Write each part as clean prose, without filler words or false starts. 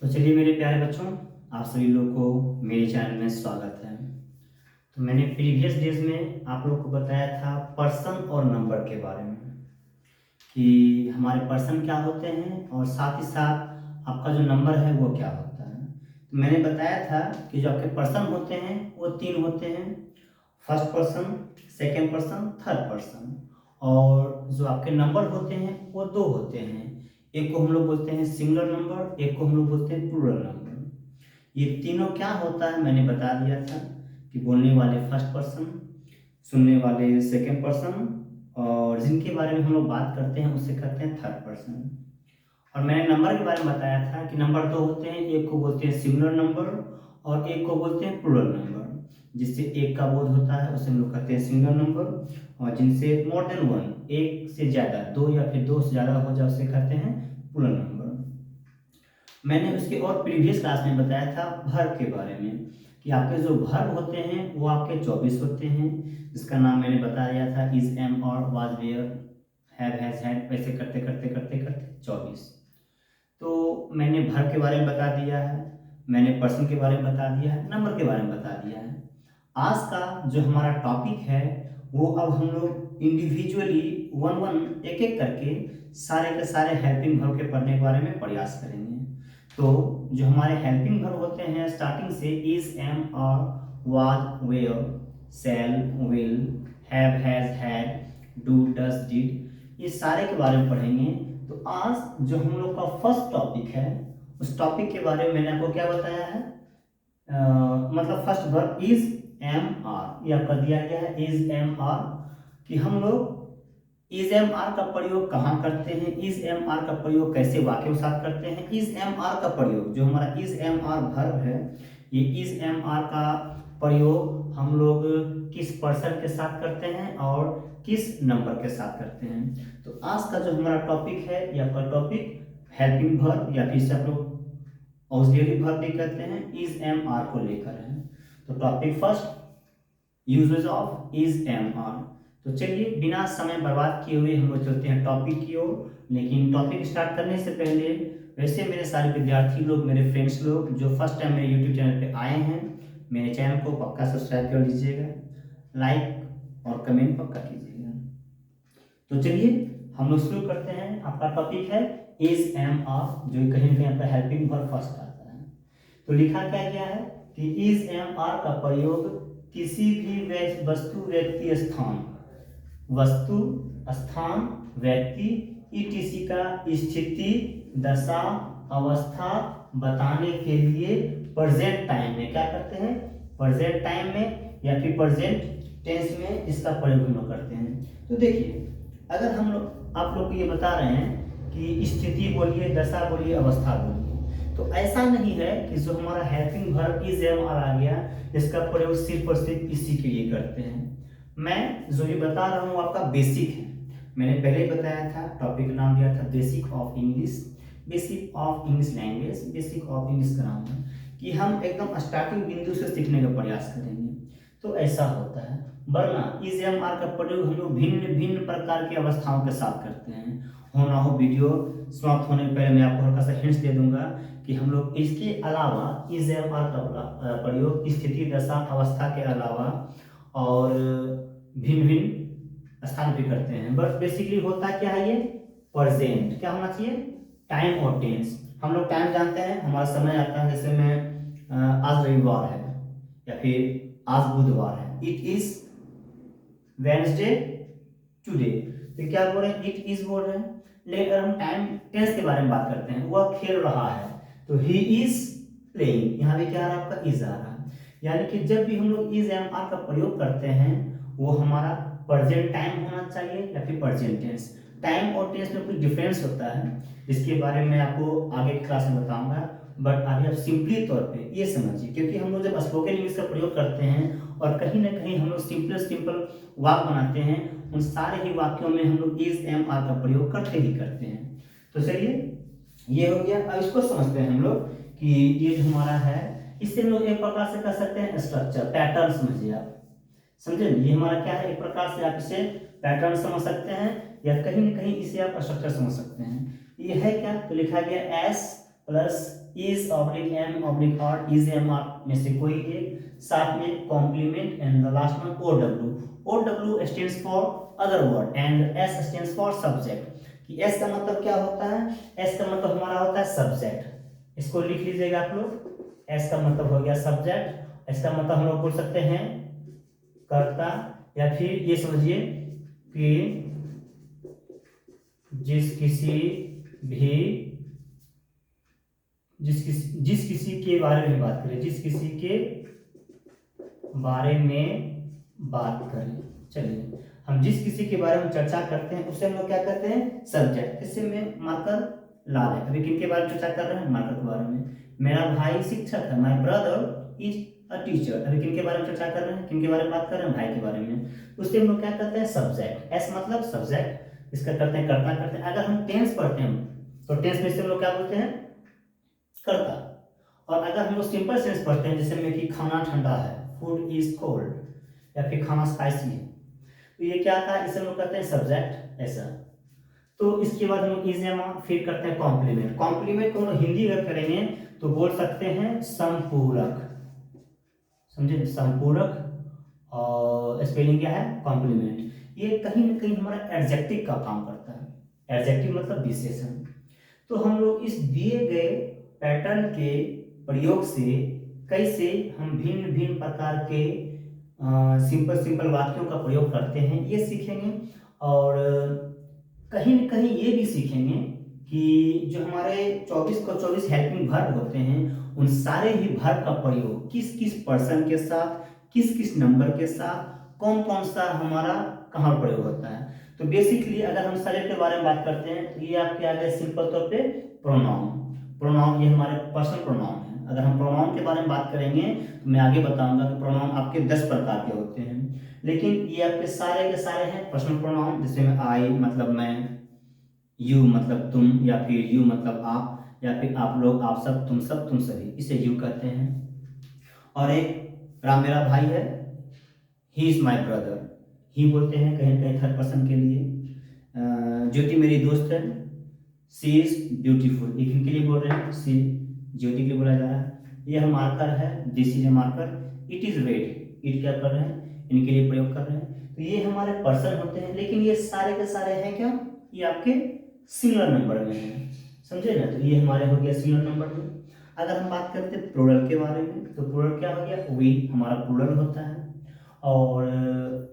तो चलिए मेरे प्यारे बच्चों, आप सभी लोग को मेरे चैनल में स्वागत है। तो मैंने प्रीवियस डेज में आप लोग को बताया था पर्सन और नंबर के बारे में कि हमारे पर्सन क्या होते हैं और साथ ही साथ आपका जो नंबर है वो क्या होता है। तो मैंने बताया था कि जो आपके पर्सन होते हैं वो तीन होते हैं, first person, second person, third person. और जो आपके नंबर होते हैं वो दो होते हैं, एक को हम लोग बोलते हैं सिंगुलर नंबर, एक को हम लोग बोलते हैं प्लूरल नंबर। ये तीनों क्या होता है मैंने बता दिया था कि बोलने वाले फर्स्ट पर्सन, सुनने वाले सेकेंड पर्सन, और जिनके बारे में हम लोग बात करते हैं उससे कहते हैं थर्ड पर्सन। और मैंने नंबर के बारे में बताया था कि नंबर दो होते हैं, एक को बोलते हैं सिंगुलर नंबर और एक को बोलते हैं प्लूरल नंबर। जिससे एक का बोध होता है उसे हम लोग कहते हैं सिंगुलर नंबर, और जिनसे मोर देन वन, एक से ज़्यादा, दो या फिर दो से ज़्यादा हो जाए उसे कहते हैं प्लूरल नंबर। मैंने उसके और प्रीवियस क्लास में बताया था वर्ब के बारे में कि आपके जो वर्ब होते हैं वो आपके 24 होते हैं, जिसका नाम मैंने बता दिया था is, am, are, was, were, have, has, had, वैसे करते करते करते करते 24। तो मैंने वर्ब के बारे में बता दिया है, मैंने पर्सन के बारे में बता दिया है, नंबर के बारे में बता दिया है। आज का जो हमारा टॉपिक है वो अब हम लोग इंडिविजुअली वन वन एक एक करके सारे के सारे हेल्पिंग वर्ब के पढ़ने के बारे में प्रयास करेंगे। तो जो हमारे हेल्पिंग वर्ब होते हैं स्टार्टिंग से is, am, are, was, were, shall, will, have, has, had, do, does, did, ये सारे के बारे में पढ़ेंगे। तो आज जो हम लोग का फर्स्ट टॉपिक है उस टॉपिक के बारे में मैंने आपको क्या बताया है, मतलब first verb is, am, are, यह कर दिया गया है इज, एम, आर, कि हम लोग इज, एम, आर का प्रयोग कहाँ करते हैं, इज, एम, आर का प्रयोग कैसे वाक्य के साथ करते हैं। इज, एम, आर का प्रयोग जो हमारा इज, एम, आर वर्ब है, ये इज, एम, आर का प्रयोग हम लोग किस पर्सन के साथ करते हैं और किस नंबर के साथ करते हैं। तो आज का जो हमारा टॉपिक है या आपका टॉपिक हेल्पिंग वर्ब या फिर से आप लोग ऑक्सिलरी वर्ब भी कहते हैं, इज, एम, आर को लेकर है। तो topic first, uses of is, am, are. तो चलिए बिना समय बर्बाद किए हुए हम लोग चलते हैं टॉपिक की ओर। लेकिन टॉपिक स्टार्ट करने से पहले वैसे मेरे सारे विद्यार्थी लोग, मेरे फ्रेंड्स लोग जो फर्स्ट टाइम मेरे यूट्यूब चैनल पे आए हैं, मेरे चैनल को पक्का सब्सक्राइब कर लीजिएगा, लाइक और कमेंट पक्का कीजिएगा। तो चलिए हम लोग शुरू करते हैं। आपका टॉपिक है इज, एम, आर, जो कहीं ना कहीं आपका हेल्पिंग वर्ब फर्स्ट आता है। तो लिखा क्या गया है कि इज, एम, आर का प्रयोग किसी भी वस्तु, व्यक्ति, स्थान, वस्तु, स्थान, व्यक्ति, ईटीसी का स्थिति, दशा, अवस्था बताने के लिए प्रेजेंट टाइम में क्या करते हैं, प्रेजेंट टाइम में या फिर प्रेजेंट टेंस में इसका प्रयोग हम लोग करते हैं। तो देखिए अगर हम लोग आप लोग को ये बता रहे हैं कि स्थिति बोलिए, दशा बोलिए, अवस्था बोलिए, तो ऐसा नहीं है कि जो हमारा helping verb is, am, are आ गया इसका प्रयोग सिर्फ और सिर्फ इसी के लिए करते हैं। मैं जो भी बता रहा हूँ आपका बेसिक है। मैंने पहले बताया था, टॉपिक का नाम दिया था basic of English, basic of English language, basic of English grammar, कि हम एकदम स्टार्टिंग बिंदु से सीखने का प्रयास करेंगे। तो ऐसा होता है, वरना इज, एम, आर का प्रयोग हम लोग भिन्न भिन्न प्रकार की अवस्थाओं के साथ करते हैं। हो ना हो वीडियो समाप्त होने के पहले मैं आपको हल्का सा हिंट्स दे दूंगा कि हम लोग इसके अलावा इज, एम, आर का प्रयोग स्थिति, दशा, अवस्था के अलावा और भिन्न भिन्न स्थान पे करते हैं। बट बेसिकली होता क्या है, ये प्रेजेंट क्या होना चाहिए, टाइम और टेंस। हम लोग टाइम जानते हैं, हमारा समय आता है, जैसे मैं आज रविवार है या फिर आज बुधवार है, इट इज वेडनेसडे टुडे, तो क्या बोल रहे हैं, इट इज बोल रहे हैं। लेकिन अगर हम टाइम टेंस के बारे में बात करते हैं, वह खेल रहा है, तो ही इज प्लेइंग, यहाँ भी क्या आ रहा है, आपका इज आ रहा है। यानी कि जब भी हम लोग इज, एम, आर का प्रयोग करते हैं वो हमारा प्रेजेंट टाइम होना चाहिए या फिर प्रेजेंट टेंस। टाइम और टेंस में कुछ डिफरेंस होता है, इसके बारे में आपको आगे की क्लास में बताऊंगा। बट अभी आप सिंपली तौर पे ये समझिए, क्योंकि हम लोग जब स्पोकन इंग्लिश का प्रयोग करते हैं और कहीं ना कहीं हम लोग सिंपल वाक्य बनाते हैं, उन सारे ही वाक्यों में हम लोग इज, एम, आर का प्रयोग करते ही करते हैं। तो चलिए ये हो गया। अब इसको समझते हैं हम लोग कि ये जो हमारा है, इससे हम लोग एक प्रकार से कर सकते हैं स्ट्रक्चर, पैटर्न समझिए आप, समझे। ये हमारा क्या है, एक प्रकार से आप इसे पैटर्न समझ सकते हैं या कहीं ना कहीं इसे आप स्ट्रक्चर समझ सकते हैं। ये है क्या, तो लिखा गया S plus is oblique am oblique are, is am are में से कोई एक, साथ में complement and the last one O W. O W stands for other word and S stands for subject. कि एस का मतलब क्या होता है? एस का मतलब हमारा होता है सब्जेक्ट। इसको लिख लीजिएगा आप लोग। एस का मतलब हो गया सब्जेक्ट। इसका मतलब हम लोग बोल सकते हैं कर्ता, या फिर ये समझिए कि जिस किसी के बारे में बात करें, जिस किसी के बारे में बात करें। चलिए, हम जिस किसी के बारे में चर्चा करते हैं उसे हम लोग क्या कहते हैं? सब्जेक्ट। इससे में मार्कर लाल है। अभी किनके बारे में चर्चा कर रहे हैं? मार्कर के बारे में। मेरा भाई शिक्षक है, my brother is a teacher. अभी किनके बारे में चर्चा कर रहे हैं? किनके बारे में बात कर रहे हैं? भाई के बारे में। उससे हम लोग क्या कहते हैं? सब्जेक्ट। एस मतलब सब्जेक्ट, इसका करते हैं कर्ता करते हैं। अगर हम टेंस पढ़ते हैं तो टेंस में से हम लोग क्या बोलते हैं? कर्ता। और अगर हम लोग सिंपल सेंस पढ़ते हैं, जैसे में कि खाना ठंडा है, फूड इज कोल्ड, या फिर खाना स्पाइसी है, तो ये क्या था? इसे हम लोग कहते हैं सब्जेक्ट। ऐसा। तो इसके बाद हम लोग इज एम आर, फिर करते हैं कॉम्प्लीमेंट। कॉम्प्लीमेंट को हम लोग हिंदी अगर करेंगे तो बोल सकते हैं संपूरक। समझे? संपूरक। और स्पेलिंग क्या है? कॉम्प्लीमेंट। ये कहीं ना कहीं हमारा एडजेक्टिव का काम करता है। एडजेक्टिव मतलब विशेषण। तो हम लोग इस दिए गए पैटर्न के प्रयोग से कैसे हम भिन्न भिन्न प्रकार के सिंपल सिंपल वाक्यों का प्रयोग करते हैं ये सीखेंगे। और कहीं न कहीं ये भी सीखेंगे कि जो हमारे 24 को 24 हेल्पिंग वर्ब होते हैं, उन सारे ही वर्ब का प्रयोग किस किस पर्सन के साथ, किस किस नंबर के साथ, कौन कौन सा हमारा कहाँ प्रयोग होता है। तो बेसिकली अगर हम सब्जेक्ट के बारे में बात करते हैं तो ये आपके आ गए सिंपल तौर पे प्रोनाउन। प्रोनाउन ये हमारे पर्सनल प्रोनाउन है। अगर हम प्रोनाउन के बारे में बात करेंगे तो मैं आगे बताऊंगा कि प्रोनाउन आपके 10 प्रकार के होते हैं, लेकिन ये आपके सारे के सारे हैं पर्सनल प्रोनाउन। जैसे में आई मतलब मैं, यू मतलब तुम, या फिर यू मतलब आप, या फिर आप लोग, आप सब, तुम सब, तुम सभी, इसे यू कहते हैं। और एक राम मेरा भाई है, ही इज माई ब्रदर, ही बोलते हैं कहीं कहीं थर्ड पर्सन के लिए। ज्योति मेरी दोस्त है, सी इज ब्यूटीफुल, एक इनके लिए बोल रहे हैं, सी ज्योति के लिए बोला जा रहा है। यह मार्कर है, this is a marker, it is red, it क्या कर रहे हैं? इनके लिए प्रयोग कर रहे हैं। तो ये हमारे पर्सन होते हैं, लेकिन ये सारे के सारे हैं क्या? ये आपके सिंगुलर नंबर में है। समझे ना? तो ये हमारे हो गया सिंगुलर नंबर में। अगर हम बात करते हैं प्लूरल के बारे में तो प्लूरल क्या हो गया? वी हमारा प्लूरल होता है। और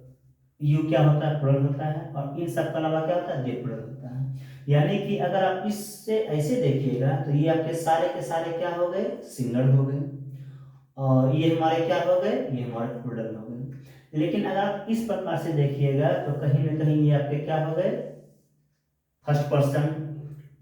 यू क्या होता है? प्लूरल होता है। और इन सब के अलावा क्या होता है? दे प्लूरल होता है। यानी कि अगर आप इससे ऐसे देखिएगा तो ये आपके सारे के सारे क्या हो गए? सिंगुलर हो गए। और ये हमारे क्या हो गए? ये हमारे प्लूरल हो गए। लेकिन अगर आप इस प्रकार से देखिएगा तो कहीं ना कहीं ये आपके क्या हो गए? फर्स्ट पर्सन,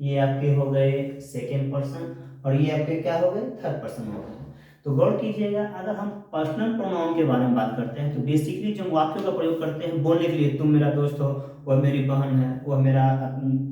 ये आपके हो गए सेकेंड पर्सन, और ये आपके क्या हो गए? थर्ड पर्सन हो गए। तो गौर कीजिएगा, अगर हम पर्सनल प्रोनाउन के बारे में बात करते हैं तो बेसिकली जो वाक्यों का प्रयोग करते हैं बोलने के लिए, तुम मेरा दोस्त हो, वह मेरी बहन है, वह मेरा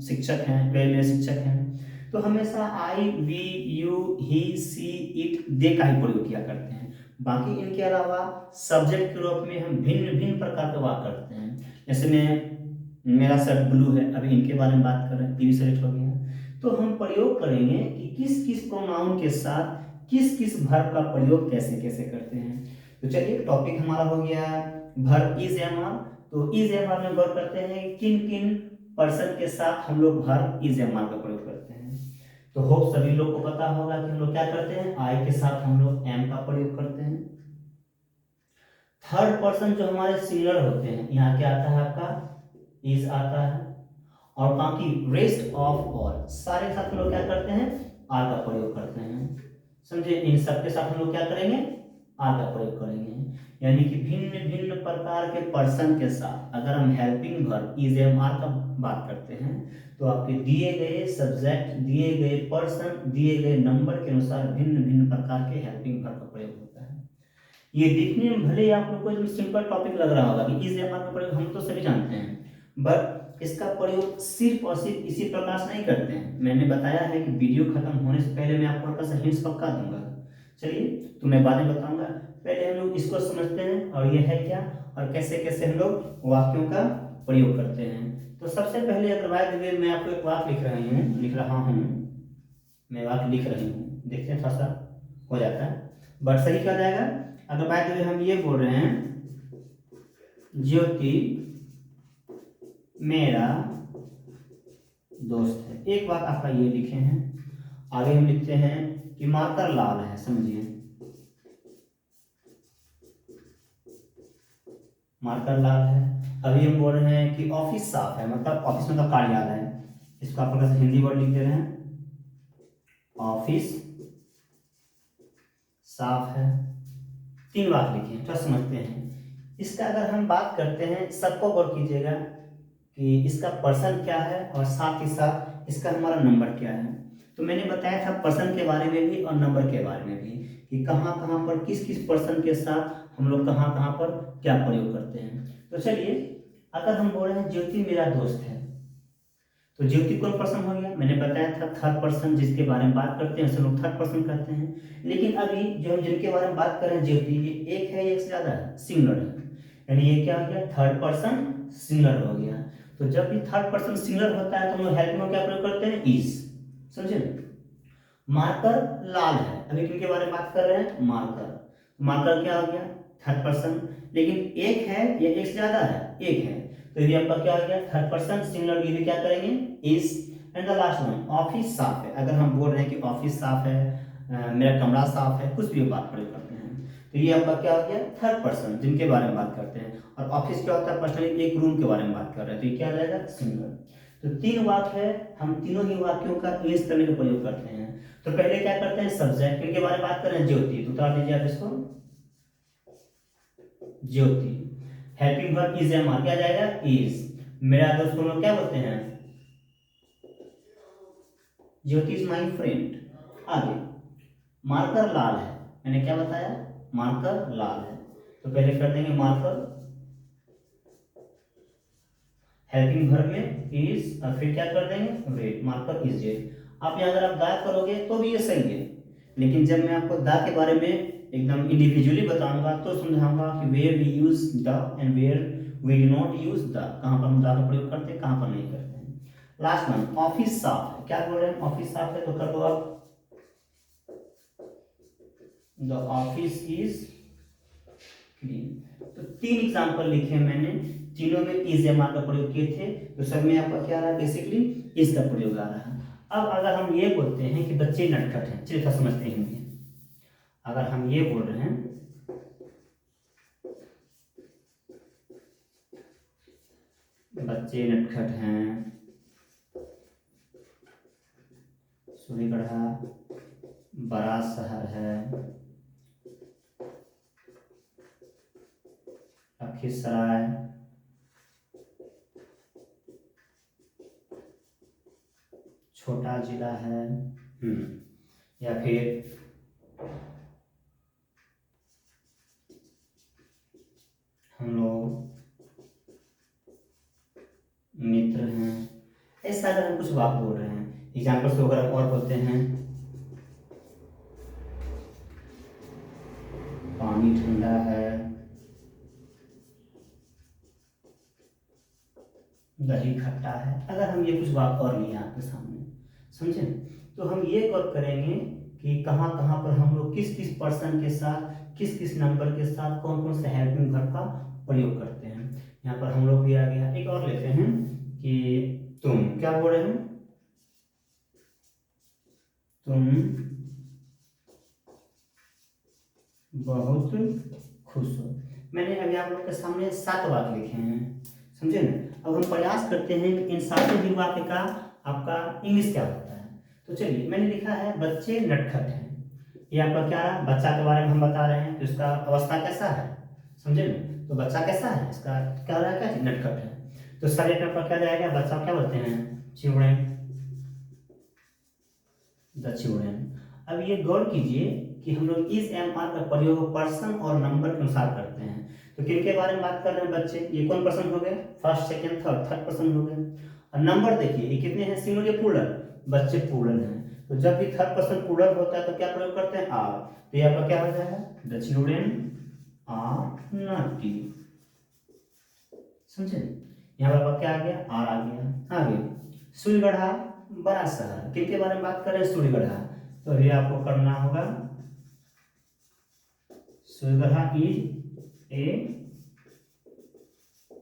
शिक्षक है, वे मेरे शिक्षक हैं, तो हमेशा I, we, you, he, she, it, they का ही प्रयोग किया करते हैं। बाकी इनके अलावा सब्जेक्ट के रूप में हम भिन्न भिन्न प्रकार के वाक्य करते हैं। जैसे मैं, मेरा शर्ट ब्लू है, अभी इनके बारे में बात कर रहे हैं, ये भी सेलेक्ट हो गया। तो हम प्रयोग करेंगे कि किस किस प्रोनाउन के साथ किस किस वर्ब का प्रयोग कैसे कैसे करते हैं। तो चलिए, टॉपिक हमारा हो गया वर्ब इज एम आर। तो इज एम आर में गौर करते हैं किन किन पर्सन के साथ हम लोग वर्ब इज एम आर का प्रयोग करते हैं। तो होप सभी लोग को पता होगा कि हम लोग क्या करते हैं? आई के साथ हम लोग एम का प्रयोग करते हैं। थर्ड पर्सन जो हमारे सिंगुलर होते हैं, यहाँ क्या आता है? आपका इज आता है। और बाकी रेस्ट ऑफ ऑल सारे के साथ हम लोग क्या करते हैं? आर का प्रयोग करते हैं। समझे? इन सब के साथ हम लोग क्या करेंगे? आर का प्रयोग करेंगे। यानी कि भिन्न भिन्न प्रकार के पर्सन के साथ अगर हम helping verb is am are का बात करते हैं तो आपके दिए गए सब्जेक्ट, दिए गए पर्सन, दिए गए नंबर के अनुसार भिन्न भिन्न प्रकार के हेल्पिंग वर्ब का प्रयोग होता है। ये देखने में भले ही आप लोग को एकदम सिंपल टॉपिक लग रहा होगा कि इज एम आर का प्रयोग हम तो सभी जानते हैं, बट इसका प्रयोग सिर्फ और सिर्फ इसी प्रकार से नहीं करते हैं। मैंने बताया है कि वीडियो खत्म होने से पहले मैं आपको हल्का सा हिंट्स पक्का दूंगा। चलिए, तो मैं बाद में बताऊंगा। पहले हम लोग इसको समझते हैं और ये है क्या और कैसे कैसे हम लोग वाक्यों का प्रयोग करते हैं। तो सबसे पहले अगर बाय द वे मैं आपको एक वाक्य लिख रहा हूँ, मैं वाक्य लिख रही हूँ, देखते हैं थोड़ा सा हो जाता है, बट सही क्या जाएगा। अगर बात करें हम ये बोल रहे हैं ज्योति मेरा दोस्त है, एक बात आपका ये लिखे हैं। आगे हम लिखते हैं कि मार्कर लाल है, समझिए मार्कर लाल है। अभी हम बोल रहे हैं कि ऑफिस साफ है, मतलब ऑफिस मतलब कार्यालय, इसको आप लोग हिंदी वर्ड लिख दे रहे हैं, ऑफिस साफ है। 3 बात लिखिए, थोड़ा समझते हैं इसका। अगर हम बात करते हैं, सबको गौर कीजिएगा कि इसका पर्सन क्या है और साथ ही साथ इसका हमारा नंबर क्या है। तो मैंने बताया था पर्सन के बारे में भी और नंबर के बारे में भी, कि कहाँ कहाँ पर किस किस पर्सन के साथ हम लोग कहाँ कहाँ पर क्या प्रयोग करते हैं। तो चलिए, अगर हम बोल रहे हैं ज्योति मेरा दोस्त है, तो ज्योति कौन पर्सन हो गया, मैंने बताया था थर्ड पर्सन जिसके बारे में बात करते हैं उसे लोग थर्ड पर्सन कहते हैं। लेकिन अभी जो हम जिनके बारे में बात कर रहे हैं ज्योति, ये एक है एक से ज्यादा है, सिंगुलर है, यानी ये क्या हो गया, थर्ड पर्सन सिंगुलर हो गया। तो जब भी थर्ड पर्सन सिंगुलर होता है तो हम लोग हेल्प में क्या प्रयोग करते हैं, इज, समझे। मार्कर लाल है, अभी किनके बारे में बात कर रहे हैं, मार्कर। मार्कर क्या हो गया, थर्ड पर्सन, लेकिन एक है या एक से ज्यादा है, एक है, तो ये आपका क्या हो गया, थर्ड पर्सन सिंगुलर, ये भी क्या करेंगे, is. And the last one, office साफ है। अगर हम बोल रहे हैं कि ऑफिस साफ है, मेरा कमरा साफ है, कुछ भी बात प्रयोग करते हैं, तो ये आपका क्या हो गया, थर्ड पर्सन जिनके बारे में बात करते हैं। और ऑफिस क्या होता है, पर्सनली एक रूम के बारे में बात कर रहे हैं, तो ये क्या आ जाएगा, सिंगुलर। तो 3 वाक्य है, हम तीनों ही वाक्यों का इंग्लिश करने का प्रयोग करते हैं। तो पहले क्या करते हैं, सब्जेक्ट, किनके बारे में बात कर रहे हैं, ज्योति, तो उतार दीजिए आप इसको, ज्योति। हेल्पिंग वर्ब इज एम, क्या जाएगा, इज। मेरा दोस्त को लोग क्या बोलते हैं, ज्योति इज माई फ्रेंड। आगे, मार्कर लाल है, मैंने क्या बताया, मार्कर लाल है, तो पहले कर देंगे मार्कर, हेल्पिंग वर्ब में इज, और फिर क्या कर देंगे, रेड, मार्कर इज रेड। आप यहाँ अगर आप दा करोगे तो भी ये सही है, लेकिन जब मैं आपको दा के बारे में एकदम इंडिविजुअली बताऊंगा तो समझाऊंगा कि where we use the and where we do not use the, कहाँ पर हम दा का प्रयोग करते हैं, कहाँ पर नहीं करते हैं। लास्ट वन, ऑफिस साफ है, क्या बोल रहे हैं, ऑफिस साफ है, तो कर दो आप, द ऑफिस इज क्लीन। तो 3 एग्जाम्पल लिखे मैंने, तीनों में इज एम आर का प्रयोग किए थे, तो सब में आपका क्या रहा है, बेसिकली इज का प्रयोग आ रहा है। अब अगर हम ये बोलते हैं कि बच्चे नटखट हैं, चलिए थोड़ा समझते हैं। अगर हम ये बोल रहे हैं बच्चे नटखट हैं, सूर्यगढ़ा बड़ा शहर है, लखीसराय छोटा जिला है, या फिर हम लोग मित्र हैं, ऐसा अगर हम कुछ बात बोल रहे हैं। एग्जाम्पल से अगर हम और बोलते हैं, पानी ठंडा है, दही खट्टा है, अगर हम ये कुछ बात और लिए आपके सामने, समझे, तो हम ये गौर करेंगे कि कहाँ कहाँ पर हम लोग किस किस पर्सन के साथ, किस किस नंबर के साथ कौन कौन से हेल्पिंग वर्ब का प्रयोग करते हैं। यहाँ पर हम लोग भी आ गया, एक और लेते हैं कि तुम, क्या बोल रहे हैं, तुम बहुत खुश हो। मैंने अभी आप लोग के सामने 7 वाक्य लिखे हैं, समझे ना। अब हम प्रयास करते हैं कि इन 7 ही वाक्य का आपका इंग्लिश क्या होता है। तो चलिए, मैंने लिखा है बच्चे नटखट हैं, ये आपका क्या है, बच्चा के बारे में हम बता रहे हैं, तो इसका अवस्था कैसा है, समझे ना। तो बच्चा कैसा है, इसका क्या रहा है, क्या नटखट है, तो सब्जेक्ट पर क्या जाएगा, बच्चा क्या बोलते हैं, चिल्ड्रेन, द चिल्ड्रेन। अब ये गौर कीजिए कि हम लोग इस एम आर का प्रयोग पर्सन और नंबर के अनुसार करते हैं। तो किनके बारे में बात कर रहे हैं, बच्चे, ये कौन पर्सन हो गए, first second third, third person हो गए। और नंबर देखिए ये कितने हैं, सिंगुलर या प्लूरल, बच्चे प्लूरल हैं, तो जब भी थर्ड पर्सन प्लूरल होता है तो क्या प्रयोग करते हैं, आर, तो ये आपका क्या हो जाएगा, द चिल्ड्रेन आर नॉटी, समझे। यहाँ पर आपका क्या आ गया, आर आ गया। आगे, सूर्यगढ़ा बड़ा शहर। किनके बारे में बात कर रहे हैं? सूर्यगढ़ा। तो अभी आपको करना होगा Suryagarha is a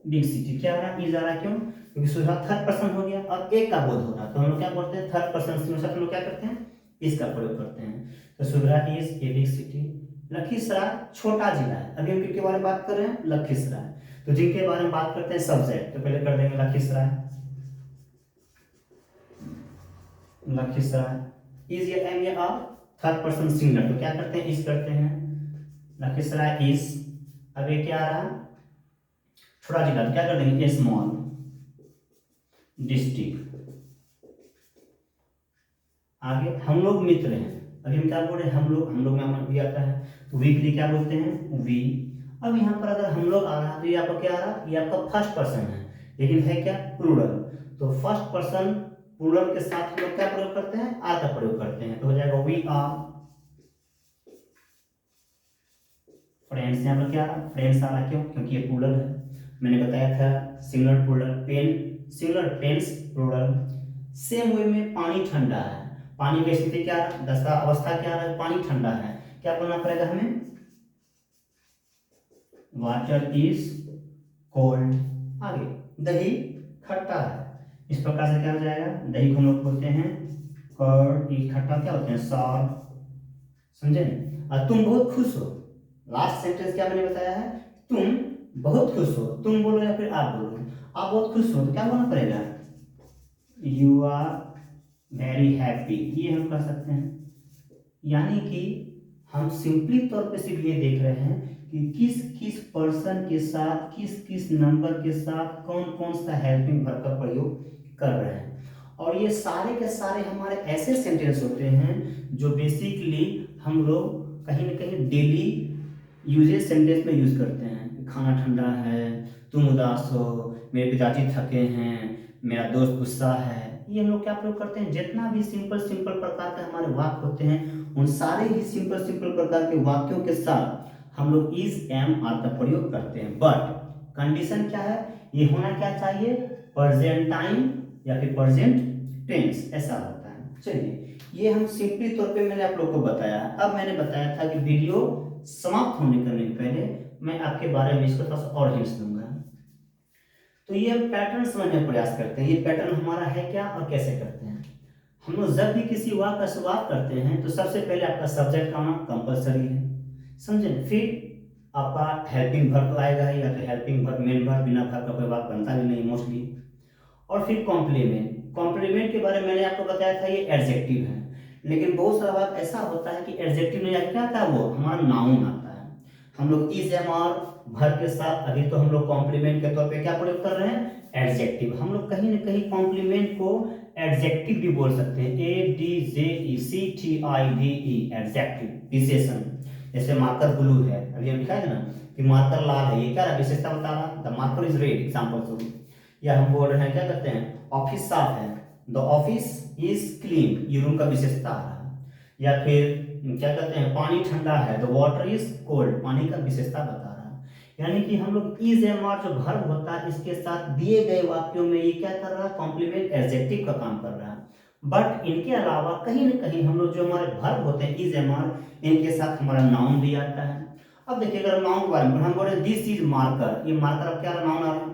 big city. क्या आ रहा है? इज आ रहा है, क्यों? क्योंकि सूर्यगढ़ा थर्ड पर्सन हो गया और एक का बोध हो रहा है, तो हम लोग क्या बोलते हैं? थर्ड पर्सन सिंगुलर हम लोग क्या करते हैं? इसका प्रयोग करते हैं। तो Suryagarha is a big city. Lakhisarai छोटा जिला है। अभी हम किसके बारे में बात कर रहे हैं? लखीसराय। तो जिनके बारे में बात करते हैं सब्जेक्ट, तो पहले कर देंगे लखीसराय। लखीसराय इज ये एम ये आर थर्ड पर्सन सिंगुलर, तो क्या करते हैं? इज करते हैं। लखीसराय इज, अब ये क्या आ रहा? छोटा जिला, तो क्या कर देंगे? Small district. आगे हम लोग मित्र हैं। अभी हम क्या बोल रहे हैं? हम लोग में हम भी आता है, तो वी के लिए क्या बोलते हैं? वी। अब यहाँ पर अगर हम लोग आ रहा है तो ये आपका क्या आ रहा? ये आपका फर्स्ट पर्सन है, लेकिन है क्या? प्लूरल। तो फर्स्ट पर्सन प्लूरल के साथ हम लोग क्या प्रयोग करते हैं? आर का प्रयोग करते हैं, तो हो जाएगा वी आर फ्रेंड्स। यहाँ पर क्या आ रहा? फ्रेंड्स आ रहा, क्यों? क्योंकि ये प्लूरल है। मैंने बताया था singular plural, pen singular, pens plural. Same way में पानी ठंडा है। पानी की स्थिति क्या है? दशा अवस्था क्या है? पानी ठंडा है। क्या बोलना पड़ेगा हमें? Water is cold. आगे दही खट्टा है। इस प्रकार से क्या हो जाएगा? दही को हम लोग बोलते हैं कर्ड, इज खट्टा क्या होते हैं? सॉर। समझे? और तुम बहुत खुश हो। लास्ट सेंटेंस क्या मैंने बताया है? तुम बहुत खुश हो। तुम बोलो या फिर आप बोलो। आप बहुत खुश हो तो क्या बोलना पड़ेगा? यू आर वेरी हैप्पी, ये हम कर सकते हैं। यानी कि हम सिंपली तौर पे सिर्फ ये देख रहे हैं कि किस किस पर्सन के साथ, किस किस नंबर के साथ कौन कौन सा हेल्पिंग वर्ब का प्रयोग कर रहे हैं। और ये सारे के सारे हमारे ऐसे सेंटेंस होते हैं जो बेसिकली हम लोग कहीं ना कहीं डेली यूजेज सेंटेंस में यूज करते हैं। खाना ठंडा है, तुम उदास हो, मेरे पिताजी थके हैं, मेरा दोस्त गुस्सा है। ये हम लोग क्या प्रयोग करते हैं? जितना भी सिंपल सिंपल प्रकार के हमारे वाक्य होते हैं, उन सारे ही सिंपल सिंपल प्रकार के वाक्यों के साथ हम लोग इज एम आर का प्रयोग करते हैं। बट कंडीशन क्या है? ये होना क्या चाहिए? प्रेजेंट टाइम या फिर प्रेजेंट टेंस, ऐसा होता है। चलिए, ये हम सिंपली तौर पे मैंने आप लोग को बताया। अब मैंने बताया था कि वीडियो समाप्त होने करने के पहले मैं आपके बारे में इसको थोड़ा सा और हिंट्स दूंगा। तो ये पैटर्न समझने का प्रयास करते हैं। ये पैटर्न हमारा है क्या और कैसे करते हैं? हम लोग जब भी किसी वाक्य का शुरुआत करते हैं तो सबसे पहले आपका सब्जेक्ट का आना कंपलसरी है, समझे? फिर आपका हेल्पिंग वर्ब तो आएगा ही, या तो हेल्पिंग वर्ब, मेन वर्ब, बिना वर्ब का कोई वाक्य बनता भी नहीं मोस्टली। और फिर कॉम्प्लीमेंट। कॉम्प्लीमेंट के बारे में मैंने आपको बताया था, ये एडजेक्टिव है। लेकिन बहुत सारा बात ऐसा होता है कि एडजेक्टिव नहीं आता, क्या आता है? वो हमारा नाउन आता है। हम लोग इज एम आर वर्ब के साथ अभी तो हम लोग कॉम्प्लीमेंट के तौर पे क्या प्रयोग कर रहे हैं? एडजेक्टिव। हम लोग कहीं ना कहीं कॉम्प्लीमेंट को एडजेक्टिव भी बोल सकते हैं। ADJECTIVE, एडजेक्टिव, विशेषण। जैसे मार्कर ब्लू है, अभी हम दिखाए ना कि मार्कर लाल है, ये क्या है? विशेषता बता रहा। The marker is red, example. या हम बोल रहे हैं, क्या करते हैं? ऑफिस साफ है, द ऑफिस इज क्लीन, ये रूम का विशेषता आ रहा है। या फिर क्या कहते हैं? पानी ठंडा है, द वाटर इज कोल्ड, पानी का विशेषता बता रहा है। यानी कि हम लोग इज एम आर जो वर्ब होता है इसके साथ दिए गए वाक्यों में ये क्या कर रहा है? कॉम्प्लीमेंट एडजेक्टिव का काम कर रहा है। बट इनके अलावा कहीं ना कहीं हम लोग जो हमारे वर्ब होते हैं इज एम आर, इनके साथ हमारा नाउन भी आता है। अब देखिए, अगर नाउन के बारे में हम बोल रहे हैं दिस इज मार्कर, ये मार्कर अब क्या नाउन आ रहा है।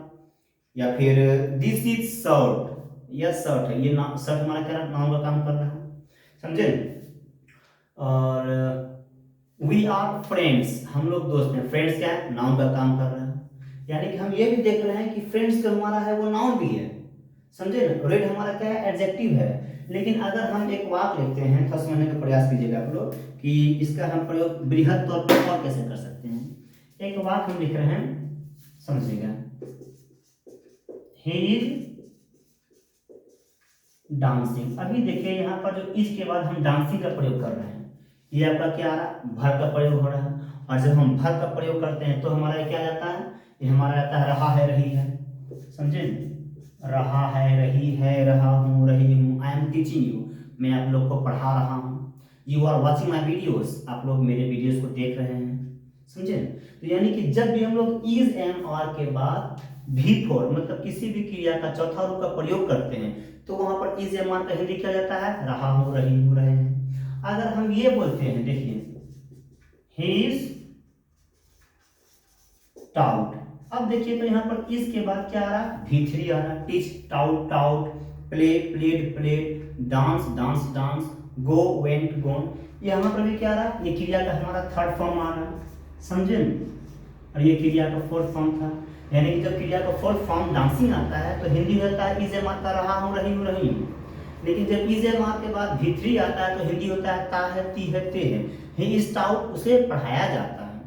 या फिर दिस इज शर्ट, यह शर्ट है, ये शर्ट हमारा क्या नाउन का काम कर रहा है, समझे? और वी आर फ्रेंड्स, हम लोग दोस्त हैं, फ्रेंड्स क्या है? नाउन का काम कर रहा है। यानी कि हम ये भी देख रहे हैं कि फ्रेंड्स जो हमारा है वो नाउन भी है, समझे ना? रेड हमारा क्या है? एडजेक्टिव है। लेकिन अगर हम एक वाक्य लिखते हैं, थोड़ा समझने का प्रयास कीजिएगा आप लोग कि इसका हम प्रयोग बृहद तौर पर और कैसे कर सकते हैं। एक वाक्य हम लिख रहे हैं, समझिएगा। He is dancing. अभी देखिए यहाँ पर जो इज के बाद हम डांसिंग का प्रयोग कर रहे हैं, ये आपका क्या आ रहा है? भर का प्रयोग हो रहा है। और जब हम भर का प्रयोग करते हैं तो हमारा क्या जाता है? ये हमारा जाता है रहा है, रही है, समझे? रहा है, रही है, रहा हूँ, रही हूँ। आई एम टीचिंग यू, मैं आप लोग को पढ़ा रहा हूँ। You are watching my videos, आप लोग मेरे वीडियोज को देख रहे हैं, समझे? तो यानी कि जब भी हम लोग इज एम आर के बाद बिफोर मतलब किसी भी क्रिया का चौथा रूप का प्रयोग करते हैं तो वहां पर इज या मान का हिंदी क्या जाता है, रहा हूं, रही हूं, रहे हैं। अगर हम ये बोलते हैं, देखिए ही इज टाउट, अब देखिए तो यहाँ पर इस के बाद क्या आ रहा है, V3 आ रहा है, teach taught taught, play played played, dance dance dance, go went gone, यहाँ पर भी क्या आ रहा है, ये क्रिया का हमारा थर्ड फॉर्म आ रहा है, समझे न? और ये क्रिया का फोर्थ फॉर्म था, यानी कि जब क्रिया का फोर्थ फॉर्म डांसिंग आता है तो हिंदी होता है इज ए माता, रहा हूँ, रही हूँ, रही हूँ। लेकिन जब इज ए मार के बाद V3 आता है तो हिंदी होता है ता है, ती है, ते है। ही इज टाउट, उसे पढ़ाया जाता है,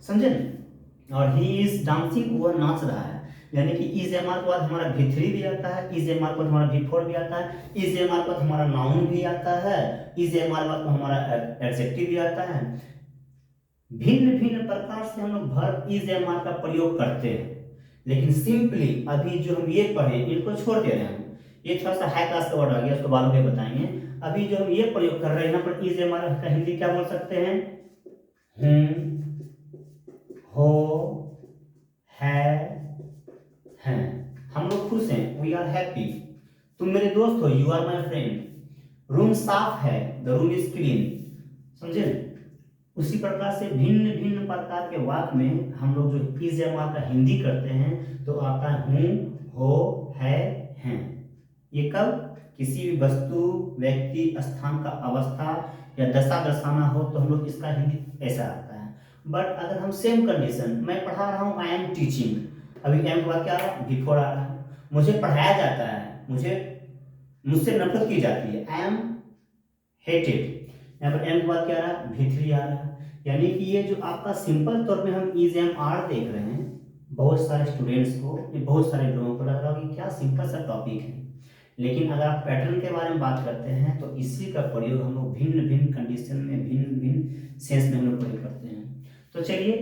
समझे न? और ही इज डांसिंग, वह नाच रहा है। यानी कि इज एम आर के बाद हमारा V3 भी आता है, इज एम आर के बाद हमारा V4 भी आता है, इज एम आर के बाद हमारा नाउन भी आता है, इज एम आर के बाद हमारा एडजेक्टिव भी आता है। भिन्न भिन्न प्रकार से हम लोग वर्ब इज एम आर का प्रयोग करते हैं, लेकिन सिंपली अभी जो हम ये पढ़े इनको छोड़ दे रहे हैं। ये थोड़ा सा हाई क्लास का वर्ड आ गया, उसको बाद में बताएंगे। अभी जो हम ये प्रयोग कर रहे हैं यहाँ पर इज एम आर का हिंदी क्या बोल सकते हैं, हो, है, हैं। हम लोग खुश हैं, वी आर हैप्पी। तुम मेरे दोस्त हो, you are my friend. Room साफ है, द रूम इज क्लीन, समझे? उसी प्रकार से भिन्न भिन्न प्रकार के वाक्य में हम लोग जो इज एम आर का हिंदी करते हैं तो आता है हूँ, हो, है, हैं। ये कब किसी भी वस्तु, व्यक्ति, स्थान का अवस्था या दशा दर्शाना हो तो हम लोग इसका हिंदी ऐसा आता है। बट अगर हम सेम कंडीशन, मैं पढ़ा रहा हूँ, आई एम टीचिंग, अभी एम के बाद क्या आ रहा है, बिफोर आ रहा है। मुझे पढ़ाया जाता है, मुझसे नफरत की जाती है, आई एम हेटेड। यहाँ पर एम के बाद क्या आ रहा है, V3 आ रहा है। यानी कि ये जो आपका सिंपल तौर पे हम इज एम आर देख रहे हैं, बहुत सारे स्टूडेंट्स को, बहुत सारे लोगों को लग रहा है कि क्या सिंपल सा टॉपिक है, लेकिन अगर आप पैटर्न के बारे में बात करते हैं तो इसी का प्रयोग हम लोग भिन्न भिन्न कंडीशन में, भिन्न भिन्न सेंस में हम लोग प्रयोग करते हैं। तो चलिए,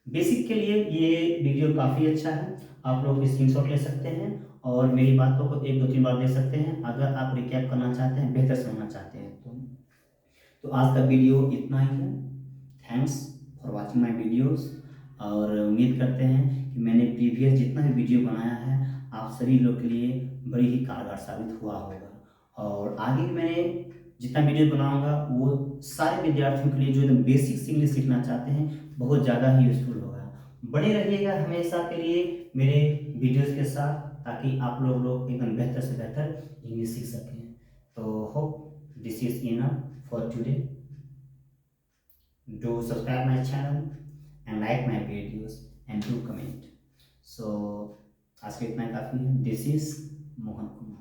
बेसिक के लिए ये वीडियो काफ़ी अच्छा है, आप लोग स्क्रीनशॉट ले सकते हैं और मेरी बातों को 1 2 3 बार देख सकते हैं अगर आप रिकैप करना चाहते हैं, बेहतर समझना चाहते हैं तो आज का वीडियो इतना ही है। Thanks for watching my videos, और उम्मीद करते हैं कि मैंने प्रीवियस जितना भी वीडियो बनाया है आप सभी लोग के लिए बड़ी ही कारगर साबित हुआ होगा, और आगे भी मैंने जितना वीडियो बनाऊंगा वो सारे विद्यार्थियों के लिए जो एकदम बेसिक इंग्लिश सीखना चाहते हैं बहुत ज़्यादा ही यूजफुल होगा। बने रहिएगा हमेशा के लिए मेरे वीडियोज़ के साथ, ताकि आप लोग एकदम बेहतर से बेहतर इंग्लिश सीख सकें। तो hope this is enough for today. Do subscribe my channel and like my videos and do comment. So आज के इतना काफ़ी है। This is Mohan Kumar.